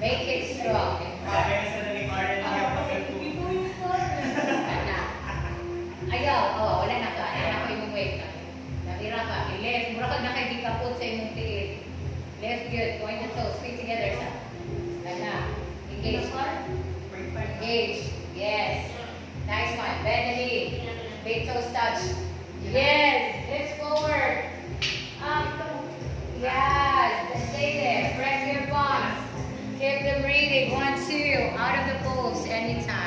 Make it strong. Ayaw, wala na ka. Ayaw na ko yung weight. Nabira ka. Left. Mura ka na kayo kaput sa imong tiit. Left good. Point the toes. Feet together. Na. Engage. Engage. Yes. Nice one. Bend the knee. Big toes touch. Yes. Hips forward. Up. Yes. Stay there. Press your palms. Keep the breathing. 1, 2. Out of the pose anytime.